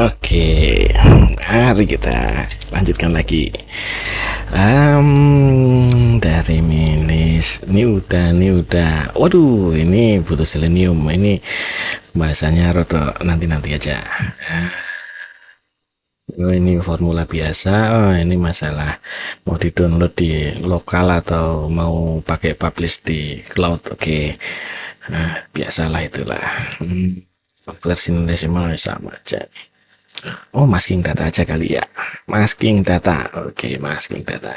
Oke, mari kita lanjutkan lagi. Dari milis, ini udah. Waduh, ini butuh selenium. Ini bahasanya roto nanti aja. Oh, ini formula biasa. Oh, ini masalah mau di-download di lokal atau mau pakai publish di cloud. Oke, nah, biasalah itulah. Versi desimal sama aja. Oh, masking data aja kali ya. Masking data. Oke, masking data.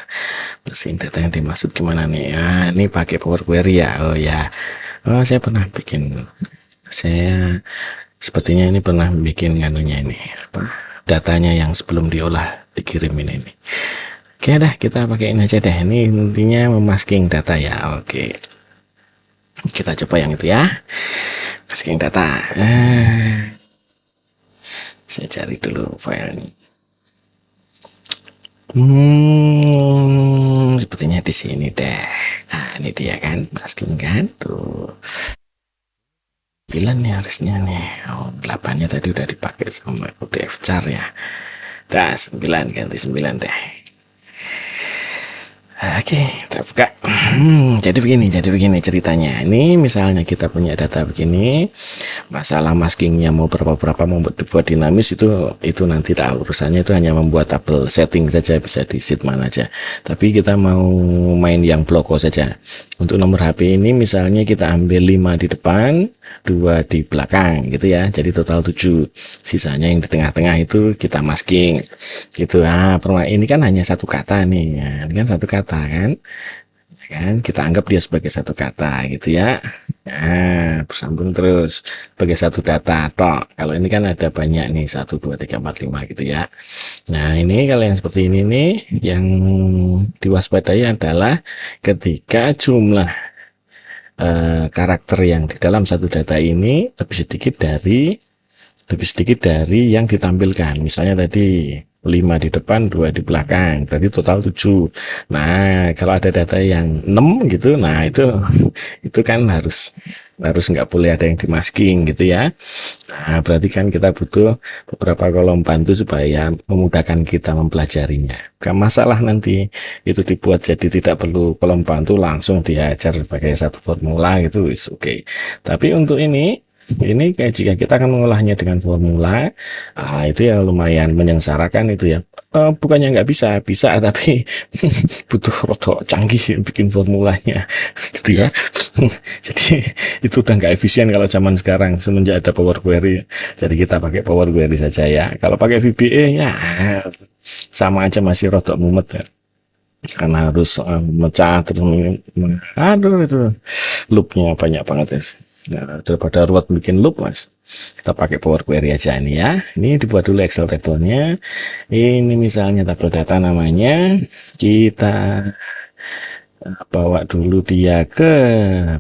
Masking data yang dimaksud gimana nih? Ah, ini pakai Power Query ya. Oh ya. Oh, saya pernah bikin. Saya sepertinya ini pernah bikin nganunya ini. Apa? Datanya yang sebelum diolah dikirimin ini. Oke dah, kita pakai ini aja deh. Ini intinya memasking data ya. Oke. Kita coba yang itu ya. Masking data. Saya cari dulu filenya. Sepertinya di sini deh. Nah, ini dia kan, masking kan tuh. 9 nih harusnya nih. Oh, 8-nya tadi udah dipakai sama UTF char ya. Dah 9, ganti 9 deh. Oke, kita buka. Jadi begini ceritanya. Ini misalnya kita punya data begini, masalah maskingnya mau berapa mau dibuat dinamis itu nanti tak urusannya, itu hanya membuat tabel setting saja, bisa di sheet mana aja. Tapi kita mau main yang bloko saja. Untuk nomor HP ini misalnya kita ambil 5 di depan, 2 di belakang gitu ya. Jadi total 7. Sisanya yang di tengah-tengah itu kita masking. Gitu. Ah, ini kan hanya satu kata nih. Ya, ini kan satu kata kan kita anggap dia sebagai satu kata gitu ya. Nah, bersambung terus sebagai satu data toh. Kalau ini kan ada banyak nih, 1 2 3 4 5 gitu ya. Nah, ini kalau yang seperti ini nih, yang diwaspadai adalah ketika jumlah karakter yang di dalam satu data ini lebih sedikit dari yang ditampilkan. Misalnya tadi 5 di depan, 2 di belakang, berarti total 7. Nah, kalau ada data yang 6 gitu, nah itu kan harus nggak boleh ada yang dimasking gitu ya. Nah, berarti kan kita butuh beberapa kolom bantu supaya memudahkan kita mempelajarinya. Bukan masalah nanti itu dibuat jadi tidak perlu kolom bantu, langsung diajar sebagai satu formula gitu, is oke. Tapi untuk ini kayak jika kita akan mengolahnya dengan formula, itu ya lumayan menyengsarakan itu ya. Bukannya nggak bisa tapi butuh roto canggih bikin formulanya gitu ya. Jadi itu udah nggak efisien kalau zaman sekarang semenjak ada Power Query. Jadi kita pakai Power Query saja ya. Kalau pakai VBA ya sama aja, masih roto mumet ya, karena harus mecah terus itu loopnya banyak banget ya. Nah, daripada ruwet bikin loop, mas, kita pakai Power Query aja ini ya. Ini dibuat dulu Excel tabelnya. Ini misalnya tabel data namanya, kita bawa dulu dia ke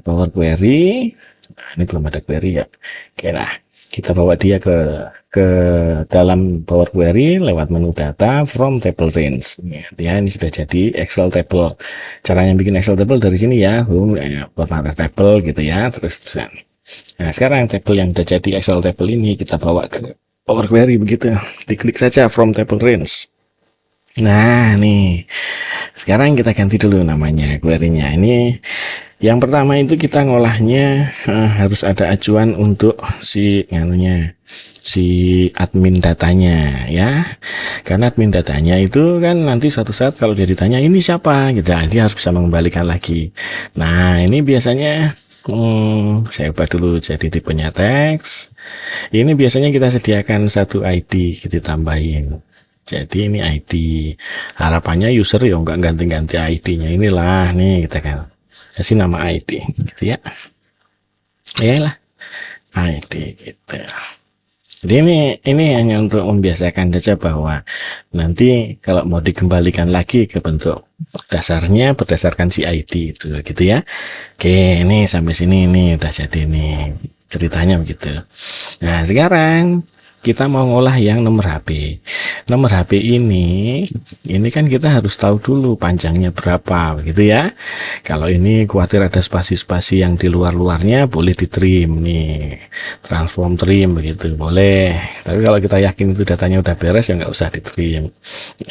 Power Query. Nah, ini belum ada query ya. Oke, nah kita bawa dia ke dalam Power Query lewat menu data from table range. Ya, ini sudah jadi Excel table. Caranya bikin Excel table dari sini ya, table gitu ya, terusan. Nah, sekarang table yang sudah jadi Excel table ini kita bawa ke Power Query begitu. Diklik saja from table range. Nah, nih. Sekarang kita ganti dulu namanya query-nya. Ini yang pertama itu kita ngolahnya harus ada acuan untuk si admin datanya ya. Karena admin datanya itu kan nanti suatu saat kalau dia ditanya ini siapa gitu, dia harus bisa mengembalikan lagi. Nah, ini biasanya saya ubah dulu jadi tipenya teks. Ini biasanya kita sediakan satu ID, kita tambahin. Jadi ini ID, harapannya user ya nggak ganti-ganti ID-nya. Inilah nih kita kan kasih nama ID gitu ya. Iyalah ID gitu. Jadi ini hanya untuk membiasakan saja bahwa nanti kalau mau dikembalikan lagi ke bentuk dasarnya berdasarkan si ID itu gitu ya. Oke, ini sampai sini ini udah jadi nih ceritanya begitu. Nah, sekarang kita mau ngolah yang nomor HP. Nomor HP ini kan kita harus tahu dulu panjangnya berapa, gitu ya. Kalau ini khawatir ada spasi-spasi yang di luar-luarnya, boleh di trim nih, transform trim begitu, boleh. Tapi kalau kita yakin itu datanya udah beres, ya nggak usah di trim.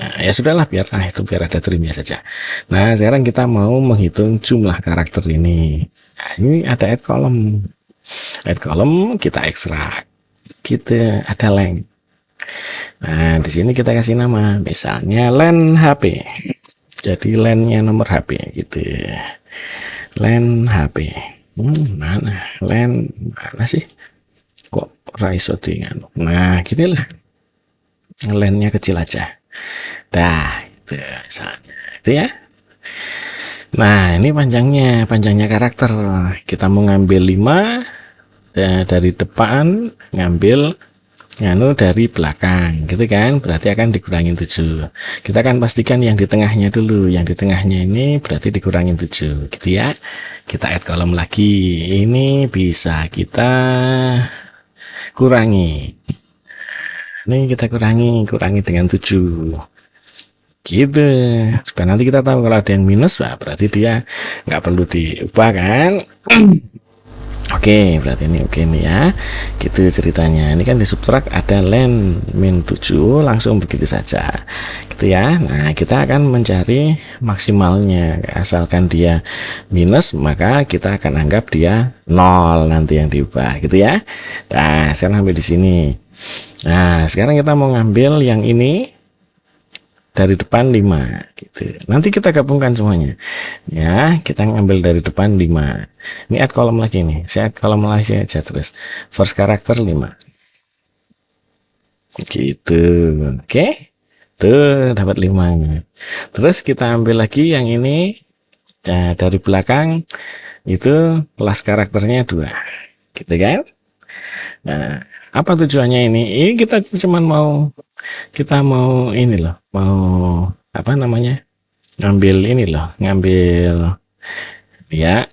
Nah, ya sudahlah, biar ada trimnya saja. Nah, sekarang kita mau menghitung jumlah karakter ini. Nah, ini ada add column. Add column kita ekstrak. Kita ada length. Nah, di sini kita kasih nama, misalnya len HP. Jadi lennya nomor HP gitu. Len HP. Mana? Len mana sih? Kok raiso dengan? Nah, ginilah. Lennya kecil aja. Dah, itu misalnya. Itu ya. Nah, ini panjangnya karakter. Kita mau ngambil 5 dari depan, ngambil dari belakang, gitu kan, berarti akan dikurangin 7. Kita akan pastikan yang di tengahnya dulu, yang di tengahnya ini berarti dikurangin 7, gitu ya. Kita add kolom lagi, ini bisa kita kurangi, ini kita kurangi dengan 7, gitu, supaya nanti kita tahu kalau ada yang minus, berarti dia nggak perlu diubah kan. Oke, berarti ini oke nih ya. Gitu ceritanya. Ini kan di subtract ada len min 7, langsung begitu saja. Gitu ya. Nah, kita akan mencari maksimalnya. Asalkan dia minus, maka kita akan anggap dia 0 nanti yang diubah, gitu ya. Nah, sekarang sampai di sini. Nah, sekarang kita mau ngambil yang ini dari depan 5 gitu. Nanti kita gabungkan semuanya. Ya, kita ngambil dari depan 5. Ini add kolom lagi nih. Saya add kolom lagi aja terus. First karakter 5. Gitu. Oke. Tuh, dapat 5. Terus kita ambil lagi yang ini. Nah, dari belakang itu last karakternya 2. Gitu kan? Nah, apa tujuannya ini? Ini kita cuma mau ini loh, mau apa namanya, ngambil ini loh, ngambil ya,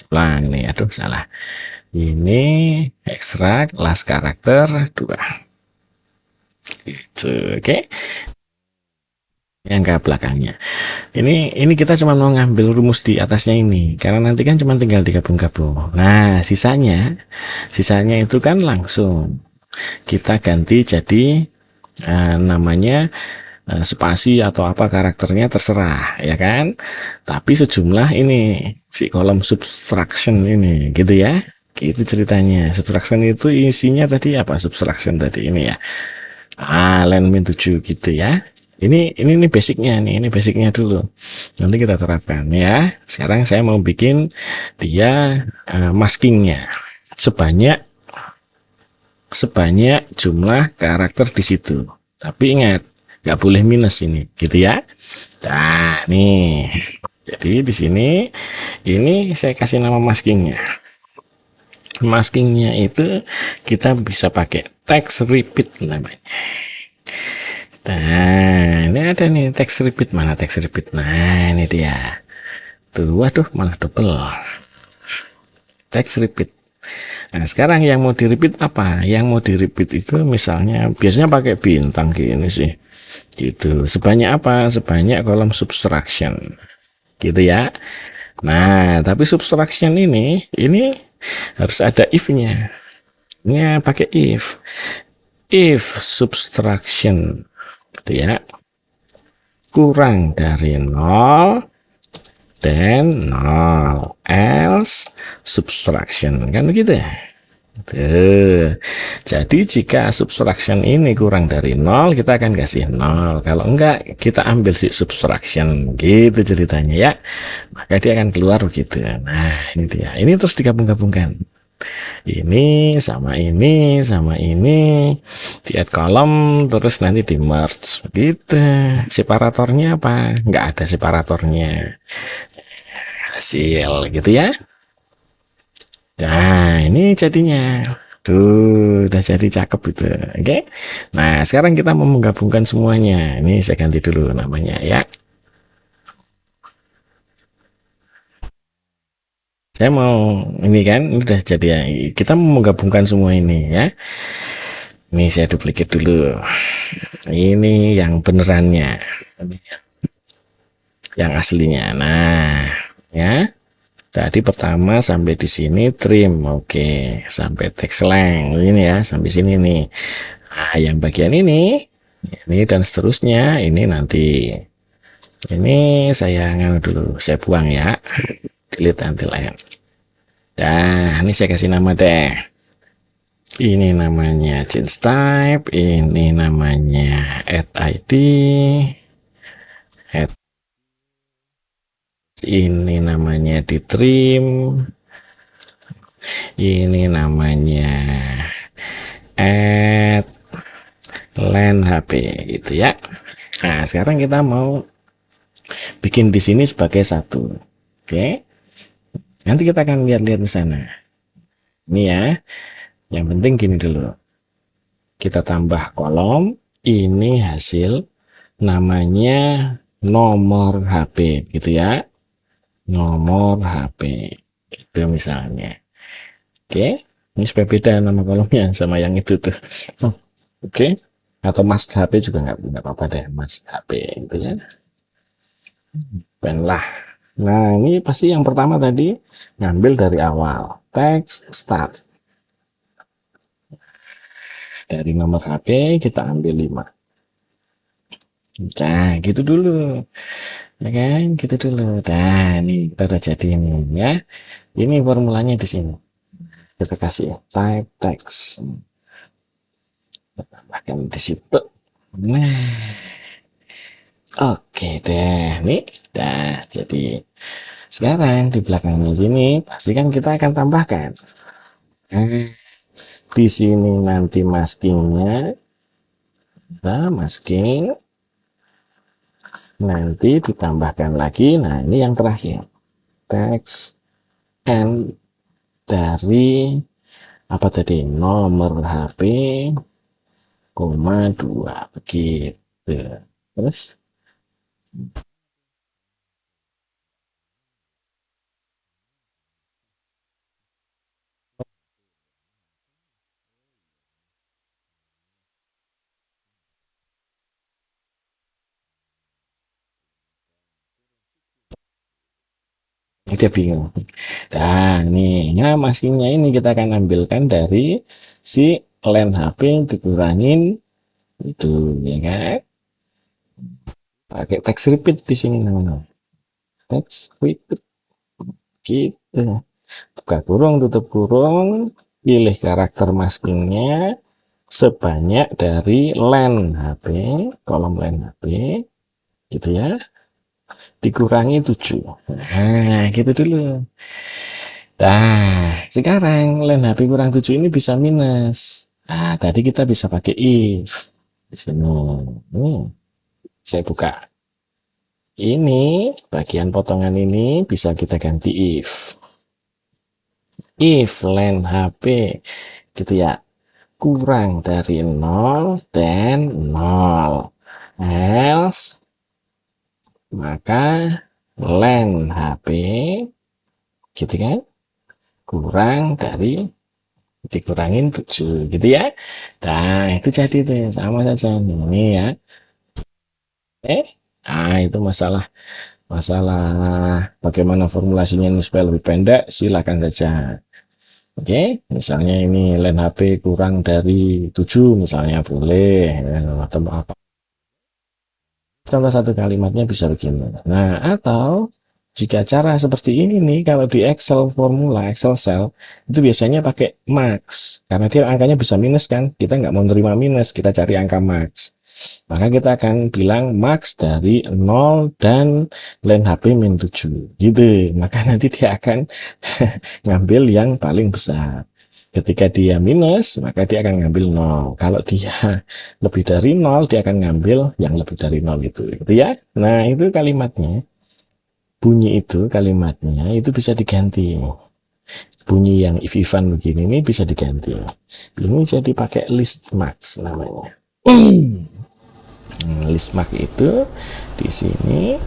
ulang nih, aduh salah, ini ekstrak last karakter 2 gitu. Oke, yang ke belakangnya ini kita cuma mau ngambil rumus di atasnya ini, karena nanti kan cuma tinggal digabung-gabung. Nah, sisanya itu kan langsung kita ganti jadi namanya spasi atau apa karakternya terserah, ya kan. Tapi sejumlah ini si kolom subtraction ini, gitu ya. Gitu ceritanya. Subtraction itu isinya tadi apa? Subtraction tadi ini ya. Len min 7 gitu ya. Ini basicnya nih, ini basicnya dulu. Nanti kita terapkan ya. Sekarang saya mau bikin dia maskingnya sebanyak jumlah karakter di situ. Tapi ingat, nggak boleh minus ini, gitu ya. Nah, nih. Jadi di sini ini saya kasih nama maskingnya. Maskingnya itu kita bisa pakai text repeat namanya. Nah, ini ada nih text repeat, mana text repeat? Nah, ini dia. Tuh, waduh, malah double. Text repeat. Nah, sekarang yang mau di repeat apa? Yang mau di repeat itu misalnya biasanya pakai bintang gini sih. Gitu. Sebanyak apa? Sebanyak kolom subtraction. Gitu ya. Nah, tapi subtraction ini harus ada if-nya. Ini pakai if. If subtraction gitu ya, kurang dari 0 dan 0 else subtraction, kan begitu ya. Tuh. Jadi jika subtraction ini kurang dari 0, kita akan kasih 0. Kalau enggak, kita ambil si subtraction. Gitu ceritanya ya. Maka dia akan keluar begitu. Nah, ini dia. Ini terus digabung-gabungkan. Ini sama ini sama ini di add kolom, terus nanti di merge gitu. Separatornya apa? Enggak ada separatornya. Hasil gitu ya. Nah, ini jadinya. Tuh, udah jadi cakep itu. Oke. Nah, sekarang kita mau menggabungkan semuanya. Ini saya ganti dulu namanya ya. Saya mau ini kan, ini udah jadi ya. Kita mau menggabungkan semua ini ya. Ini saya duplicate dulu. Ini yang benerannya, yang aslinya. Nah, ya. Tadi pertama sampai di sini trim, oke. Sampai text length ini ya, sampai sini nih. Nah, yang bagian ini dan seterusnya ini nanti. Ini saya nganu dulu, saya buang ya. Delete until end. Nah, ini saya kasih nama deh. Ini namanya change type, ini namanya add ID, add, ini namanya di trim, ini namanya add len HP gitu ya. Nah, sekarang kita mau bikin di sini sebagai satu. Oke. Nanti kita akan lihat-lihat di sana. Ini ya. Yang penting gini dulu. Kita tambah kolom, ini hasil namanya nomor HP gitu ya. Nomor HP. Itu misalnya. Oke. Ini supaya beda nama kolomnya sama yang itu tuh. Oke. Atau mas HP juga nggak apa-apa deh, mas HP gitu ya. Lah. Nah, ini pasti yang pertama tadi ngambil dari awal. Text start. Dari nomor HP kita ambil 5. Nah, gitu dulu. Ya kan? Gitu dulu. Nah, ini kita udah jadi ini ya. Ini formulanya di sini. Kita kasih type text. Kita tambahkan di situ. Nah, oke deh. Nih, dah jadi. Sekarang di belakangnya sini pasti kan kita akan tambahkan. Nah, di sini nanti maskingnya, nah, masking nanti ditambahkan lagi. Nah, ini yang terakhir, text and dari apa tadi, nomor HP, koma 2 begitu. Terus dia bingung. Nah, nih, nah masingnya ini kita akan ambilkan dari si len HP dikurangin itu, ya kan? Pakai text repeat di sini namanya. Text repeat gitu. Buka kurung, tutup kurung, pilih karakter maskingnya sebanyak dari len HP, kolom len HP, gitu ya, dikurangi 7. Nah, gitu dulu. Nah, sekarang len HP kurang 7 ini bisa minus. Nah, tadi kita bisa pakai if. Di sini. Saya buka. Ini bagian potongan ini bisa kita ganti if. If len HP gitu ya, kurang dari 0 dan 0. Else maka len HP gitu kan, kurang dari dikurangin 7 gitu ya. Nah, itu jadi tuh sama saja ini ya. Itu masalah masalah bagaimana formulasinya ini supaya lebih pendek, silakan saja. Oke, misalnya ini len HP kurang dari 7 misalnya boleh, atau apa. Contoh satu kalimatnya bisa begini. Nah, atau jika cara seperti ini nih, kalau di Excel formula, Excel cell, itu biasanya pakai max. Karena dia angkanya bisa minus kan, kita nggak mau nerima minus, kita cari angka max. Maka kita akan bilang max dari 0 dan len HP min 7. Gitu. Maka nanti dia akan ngambil yang paling besar. Ketika dia minus, maka dia akan ngambil 0. Kalau dia lebih dari 0, dia akan ngambil yang lebih dari 0 itu. Gitu ya. Nah, itu kalimatnya. Bunyi itu kalimatnya itu bisa diganti. Bunyi yang if-ifan begini ini bisa diganti. Ini jadi pakai list max namanya. List max itu di sini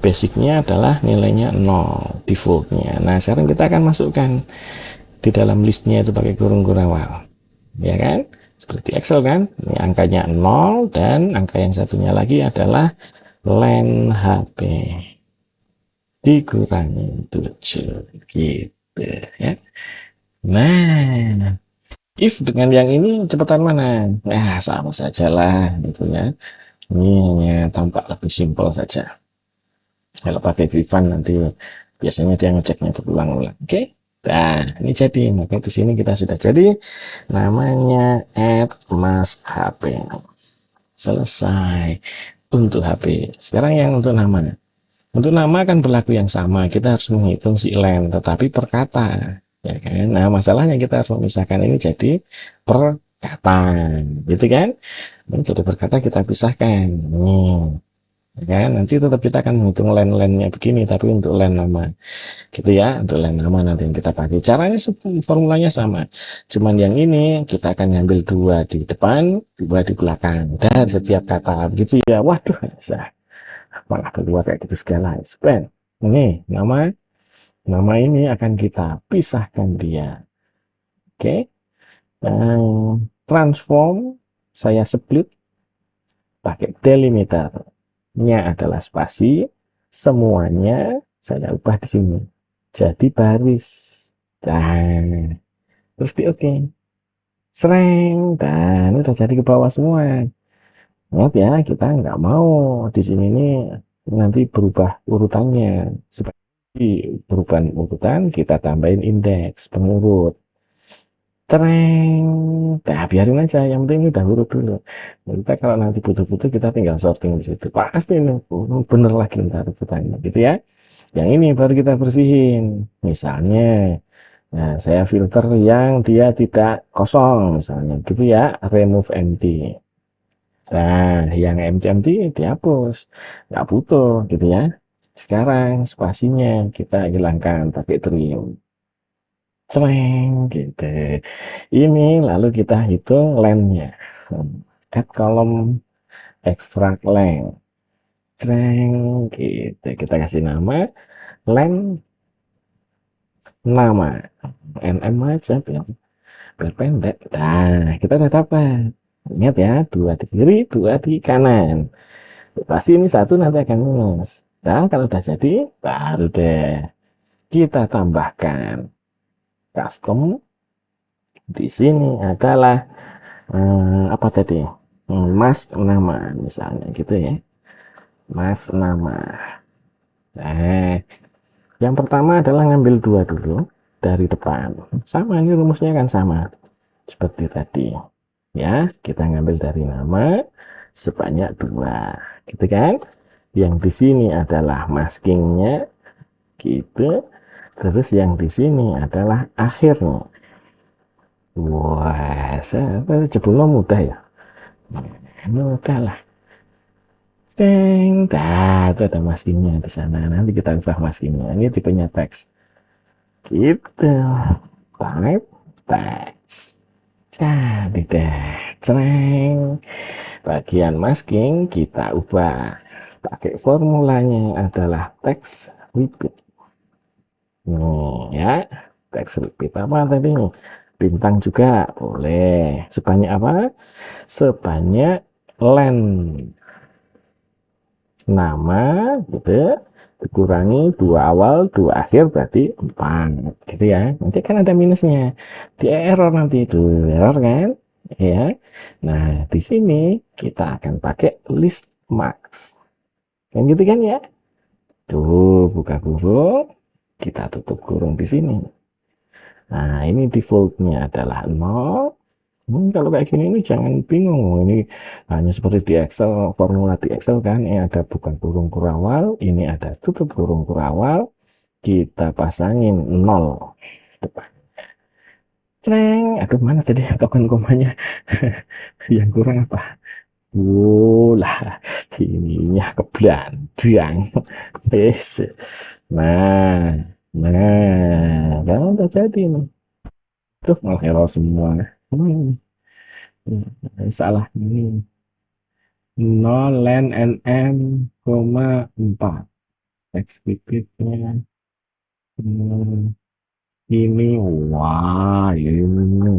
basicnya adalah nilainya 0 defaultnya. Nah, sekarang kita akan masukkan di dalam listnya itu pakai kurung-kurung awal. ya kan? Seperti Excel kan? Ini angkanya 0 dan angka yang satunya lagi adalah len HP dikurangi 7 gitu ya. Nah, if dengan yang ini cepatan mana? Nah, sama saja lah gitu ya. Ini hanya tampak lebih simpel saja. Kalau pakai Griffon nanti biasanya dia ngeceknya berulang-ulang. Oke? Nah, ini jadi. Maka di sini kita sudah jadi namanya add mas HP. Selesai untuk HP. Sekarang yang untuk nama. Untuk nama kan berlaku yang sama. Kita harus menghitung si len, tetapi per kata. Ya kan? Nah, masalahnya kita harus memisahkan ini jadi per kata. Gitu kan? Ini jadi per kata kita pisahkan. Nih. Ya kan? Nanti tetap kita akan menghitung len-lennya begini, tapi untuk len nama. Gitu ya, untuk len nama nanti yang kita pakai. Caranya formulanya sama. Cuman yang ini kita akan ngambil dua di depan, dua di belakang. Dan setiap kata begitu ya. Waduh, bisa malah keluar kayak gitu segala. Spend. Ini nama ini akan kita pisahkan dia. Oke. Transform saya split pakai delimiternya adalah spasi, semuanya saya ubah di sini jadi baris. Dan terus di oke. Sreng, dan udah jadi ke bawah semua. Ingat ya, kita nggak mau di sini nih nanti berubah urutannya. Seperti perubahan urutan kita tambahin indeks pengurut. Tereng, nah biarin aja. Yang penting udah urut dulu. Kita kalau nanti butuh-butuh kita tinggal sorting di situ. Pasti nih bener lagi ntar urutannya, gitu ya. Yang ini baru kita bersihin. Misalnya, nah, saya filter yang dia tidak kosong, misalnya, gitu ya. Remove empty. Nah, yang empty dihapus, nggak butuh, gitu ya. Sekarang spasinya kita hilangkan pakai trim. Cereng, gitu. Ini lalu kita hitung len-nya. Add column extract len. Cereng, gitu. Kita kasih nama len nama. NM aja biar pendek. Nah, kita udah dapat. Ingat ya, dua di kiri, dua di kanan. Pasti ini satu nanti akan minus. Nah, kalau udah jadi, baru deh kita tambahkan custom. Di sini adalah apa tadi? Mas nama misalnya gitu ya. Mas nama. Nah, yang pertama adalah ngambil dua dulu dari depan. Sama, ini rumusnya kan sama seperti tadi. Ya, kita ngambil dari nama sebanyak dua, gitu kan? Yang di sini adalah maskingnya, gitu. Terus yang di sini adalah akhirnya. Wah, jebulnya mudah ya. Mudah lah. Teng, itu ada maskingnya di sana. Nanti kita ubah maskingnya. Ini tipenya teks. Gitu. Type teks. Jadi deh. Cereng. Bagian masking kita ubah. Pakai formulanya adalah teks repeat. Nih ya. Teks repeat apa tadi? Bintang juga boleh. Sebanyak apa? Sebanyak len nama gitu dikurangi dua awal dua akhir berarti 4 gitu ya. Nanti kan ada minusnya di error, nanti itu error kan ya. Nah di sini kita akan pakai list max kan, gitu kan ya. Tuh buka kurung, kita tutup kurung di sini. Nah ini defaultnya adalah 0. Kalau kayak gini ini jangan bingung, ini hanya seperti di Excel, formula di Excel kan, ini ada bukan kurung kurawal, ini ada tutup kurung kurawal, kita pasangin 0 depan. Ceng, aduh mana tadi token komanya yang kurang apa? Lah, ininya kebelandang. Nah, kan udah jadi nih. Tuh malah error semua. Salah ini. 0 len nm, 4 explicitnya ini wah ini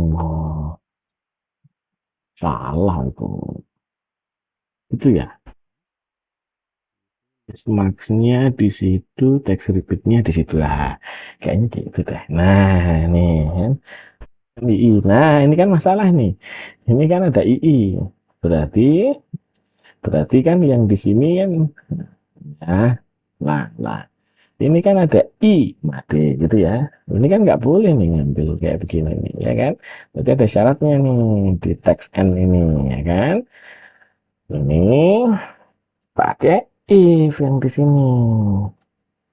Salah itu ya. Max-nya di situ, text repeat-nya di situ lah. Kayaknya gitu deh. Nah, nih kan. II. Nah, ini kan masalah nih. Ini kan ada II. Berarti berarti kan yang di sini kan ya, lah. Ini kan ada I mati gitu ya. Ini kan nggak boleh nih ngambil kayak begini nih, ya kan? Berarti ada syaratnya nih di teks N ini, ya kan? Ini pakai if yang di sini.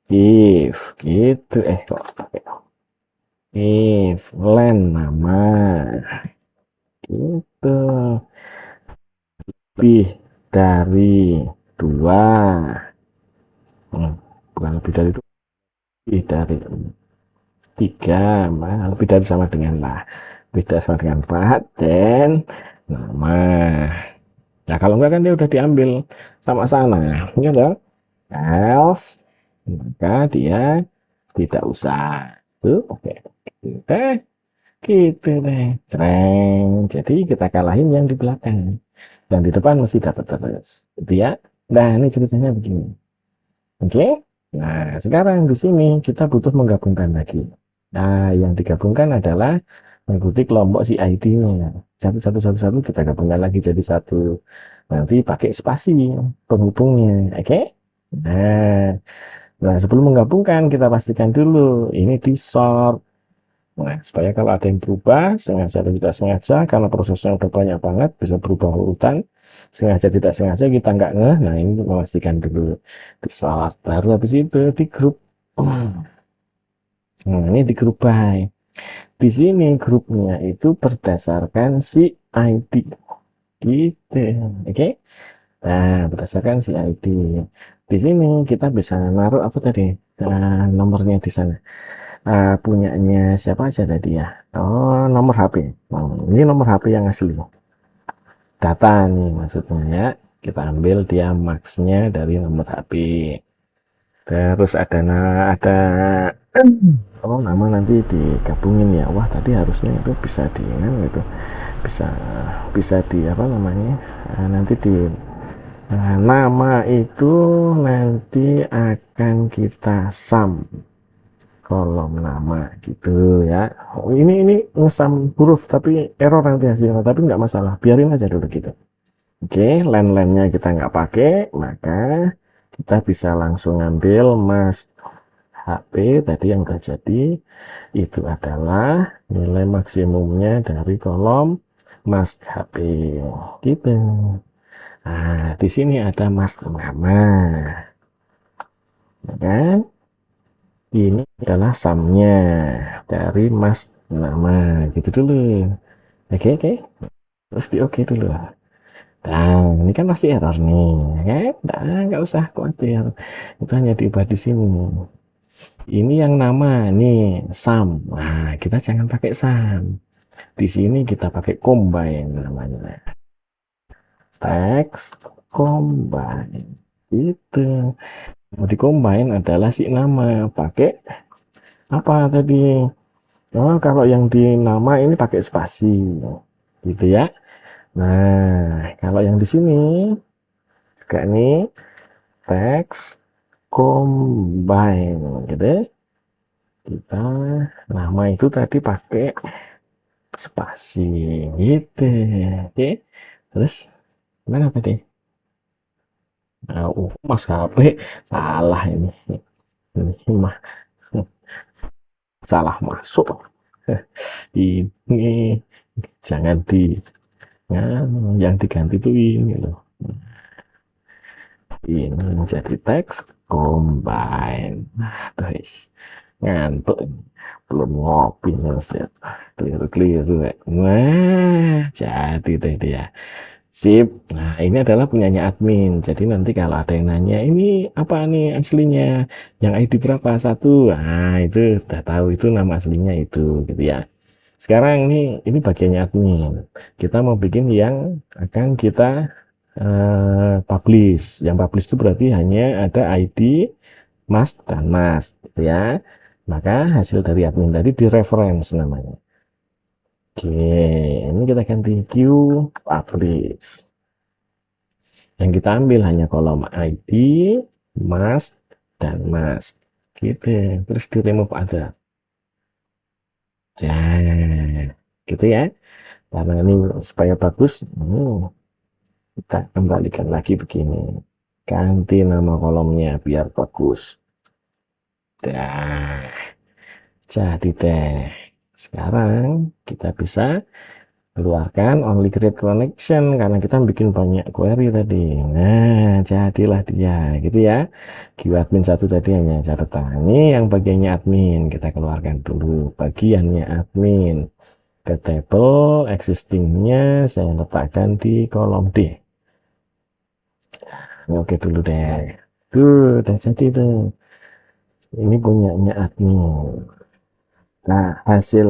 If gitu kok pakai if len nama gitu lebih dari dua. Bukan lebih dari itu, lebih dari tiga, lebih dari sama dengan lah, beda sama dengan 4 dan nama. Nah kalau enggak kan dia udah diambil sama sana, ya dong. Else maka dia tidak usah tuh oke deh gitu deh Treng. Jadi kita kalahin yang di belakang, yang di depan masih dapat terus gitu ya. Nah ini ceritanya begini. Oke, nah sekarang di sini kita butuh menggabungkan lagi. Nah yang digabungkan adalah mengikuti kelompok si ID-nya. Satu kita gabungkan lagi jadi satu. Nanti pakai spasi penghubungnya. Oke? Nah, nah sebelum menggabungkan kita pastikan dulu ini di sort. Nah, supaya kalau ada yang berubah, sengaja atau tidak sengaja, karena prosesnya udah banyak banget, bisa berubah urutan, sengaja tidak sengaja kita nggak ngeh, nah ini memastikan dulu di sort, baru habis itu di grup. Nah, ini di grup by. Di sini grupnya itu berdasarkan si ID, gitu, oke? Nah, berdasarkan si ID. Di sini kita bisa naruh apa tadi? Nomornya di sana. Punyanya siapa aja tadi ya? Oh, nomor HP. Ini nomor HP yang asli. Data nih maksudnya ya. Kita ambil dia max-nya dari nomor HP. Terus ada oh nama nanti digabungin ya. Wah tadi harusnya itu bisa di gitu. Bisa bisa di apa namanya? Nanti di nama itu nanti akan kita sum kolom nama gitu ya. Ini ngesam huruf tapi error nanti hasilnya, tapi nggak masalah, biarin aja dulu gitu. Oke, len-lennya kita nggak pakai, maka kita bisa langsung ambil mas HP tadi yang udah jadi, itu adalah nilai maksimumnya dari kolom mas HP gitu. Nah di sini ada mas nama, ya kan? Ini adalah sumnya dari mas nama gitu dulu. Oke, terus di oke dulu. Nah ini kan masih error nih, ya kan? Nah nggak usah khawatir, itu hanya diubah di sini. Ini yang nama nih sum. Nah kita jangan pakai sum, di sini kita pakai combine namanya, text combine itu. Mau di combine adalah si nama pakai apa tadi. Oh, kalau yang di nama ini pakai spasi, gitu ya. Nah, kalau yang di sini juga nih text combine, gitu. Kita nama itu tadi pakai spasi, gitu. Oke, terus mana tadi? Nah, mas HP salah ini mah salah masuk. Ini jangan di ya, yang diganti itu ini loh, ini menjadi teks combine. Nah guys ngantuk, belum ngopi nih ya, keliru nah jadi deh dia sip. Nah ini adalah punyanya admin, jadi nanti kalau ada yang nanya ini apa nih aslinya, yang ID berapa satu, nah itu udah tahu itu nama aslinya itu gitu ya. Sekarang ini bagiannya admin. Kita mau bikin yang akan kita publish. Yang publish itu berarti hanya ada ID Mas dan Mas, gitu ya. Maka hasil dari admin tadi di reference namanya. Oke, ini kita ganti Q publish. Yang kita ambil hanya kolom ID, mask, dan mask. Gitu, terus di remove aja. Nah, gitu ya. Karena ini supaya bagus, kita kembalikan lagi begini. Ganti nama kolomnya biar bagus. Nah, jadi deh. Sekarang kita bisa keluarkan only create connection karena kita bikin banyak query tadi. Nah, jadilah dia gitu ya. Admin 1 tadi hanya catatan. Ini yang bagiannya admin. Kita keluarkan dulu bagiannya admin. Ke table existingnya saya letakkan di kolom D. Oke dulu deh. Udah jadi tuh. Ini punyanya admin. Nah, hasil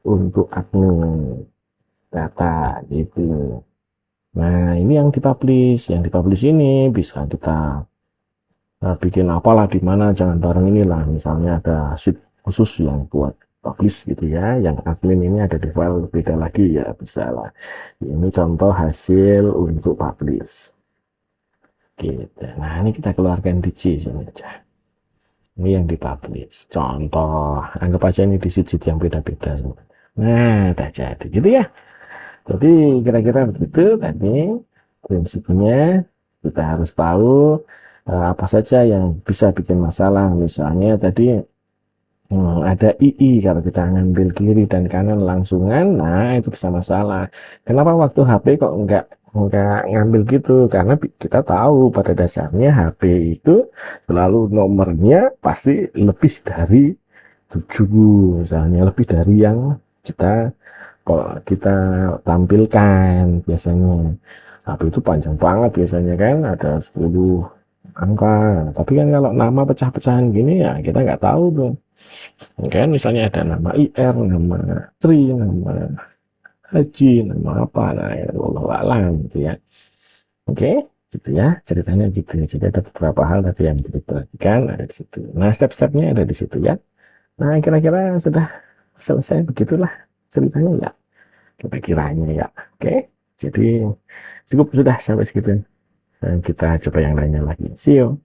untuk admin data gitu. Nah, ini yang dipublish. Yang dipublish ini bisa kita bikin apalah di mana, jangan bareng inilah. Misalnya ada sheet khusus yang buat publish gitu ya. Yang admin ini ada di file beda lagi ya, bisa lah. Ini contoh hasil untuk publish. Gitu. Nah, ini kita keluarkan di C sini aja. Ini yang dipublish. Contoh, anggap aja ini di sheet yang beda-beda. Nah, tak jadi gitu ya. Jadi kira-kira begitu tadi prinsipnya. Kita harus tahu apa saja yang bisa bikin masalah. Misalnya tadi ada II kalau kita ngambil kiri dan kanan langsungan, nah itu bisa masalah. Kenapa waktu HP kok enggak ngambil gitu? Karena kita tahu pada dasarnya HP itu selalu nomornya pasti lebih dari 7, misalnya lebih dari yang kita tampilkan biasanya. HP itu panjang banget biasanya kan, ada 10 angka. Tapi kan kalau nama pecah-pecahan gini ya kita nggak tahu tuh. Kan misalnya ada nama IR, nama Sri, nama Haji, nama apa, nah ya Allah alam gitu ya. Oke, gitu ya ceritanya gitu ya. Jadi ada beberapa hal tadi yang diperhatikan ada di situ. Nah, step-stepnya ada di situ ya. Nah, kira-kira sudah selesai begitulah ceritanya ya. Kira-kiranya ya. Oke, jadi cukup sudah sampai segitu. Dan kita coba yang lainnya lagi. See you.